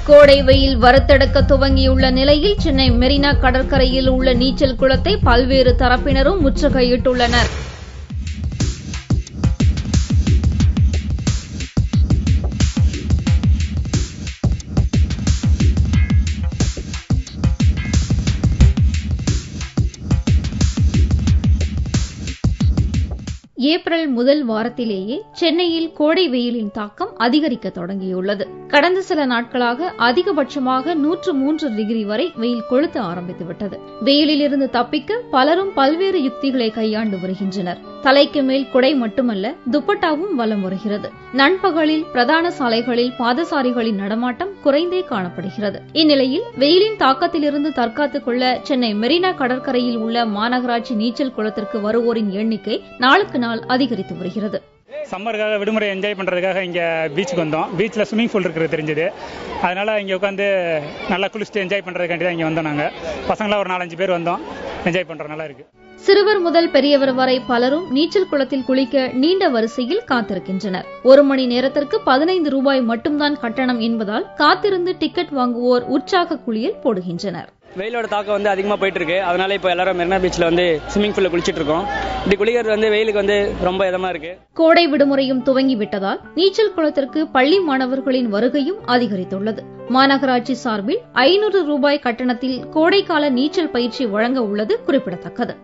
கோடை வெயில் வறுத்தெடுக்க துவங்கியுள்ள நிலையில் சென்னை மெரினா கடற்கரையில் உள்ள நீச்சல் குளத்தை பல்வேறு தரப்பினரும் முற்றுகையிட்டுள்ளனர். ஏப்ரல் முதல் வாரத்திலேயே சென்னையில் கோடை வெயிலின் தாக்கம் அதிகரிக்க தொடங்கியுள்ளது. கடந்த சில நாட்களாக அதிகபட்சமாக 103 டிகிரி வரை வெயில் கொளுத்த ஆரம்பித்துவிட்டது. வெயிலிலிருந்து தப்பிக்க பலரும் பல்வேறு யுக்திகளை கையாண்டு வருகின்றனர். தலைக்கு மேல் குடை மட்டுமல்ல, துப்பட்டாவும் வலம் வருகிறது. நண்பகலில் பிரதான சாலைகளில் பாதசாரிகளின் நடமாட்டம் குறைந்தே காணப்படுகிறது. இந்நிலையில் வெயிலின் தாக்கத்திலிருந்து தற்காத்துக் கொள்ள சென்னை மெரினா கடற்கரையில் உள்ள மாநகராட்சி நீச்சல் குளத்திற்கு வருவோரின் எண்ணிக்கை நாளுக்கு நாள் அதிகரித்து வருகிறது. சம்மருக்காக விடுமுறை என்ஜாய் பண்ணுறதுக்காக இங்கே பீச்சுக்கு வந்தோம். பீச்சில் ஸ்விம்மிங் பூல் இருக்கிறது தெரிஞ்சது. அதனால் இங்கே உட்காந்து நல்லா குளிச்சுட்டு என்ஜாய் பண்ணுறதுக்காண்டி தான் இங்கே வந்தோம். நாங்கள் பசங்களாம் ஒரு 4-5 பேர் வந்தோம். என்ஜாய் பண்ணுறோம், நல்லா இருக்கு. சிறுவர் முதல் பெரியவர் வரை பலரும் நீச்சல் குளத்தில் குளிக்க நீண்ட வரிசையில் காத்திருக்கின்றனர். 1 மணி நேரத்திற்கு 15 ரூபாய் மட்டும்தான் கட்டணம் என்பதால் காத்திருந்து டிக்கெட் வாங்குவோர் உற்சாக குளியல் போடுகின்றனர். வெயிலோட தாக்கம் அதிகமாக போயிட்டு இருக்கு. அதனால இப்போ எல்லாரும் மெரினா பீச்சில் ஸ்விம்மிங் பூல்ல குளிச்சிட்டு இருக்கோம். இப்படி குளிக்கிறது வெயிலுக்கு ரொம்ப இதமா இருக்கு. கோடை விடுமுறையும் துவங்கிவிட்டதால் நீச்சல் குளத்திற்கு பள்ளி மாணவர்களின் வருகையும் அதிகரித்துள்ளது. மாநகராட்சி சார்பில் 500 ரூபாய் கட்டணத்தில் கோடைக்கால நீச்சல் பயிற்சி வழங்க உள்ளது குறிப்பிடத்தக்கது.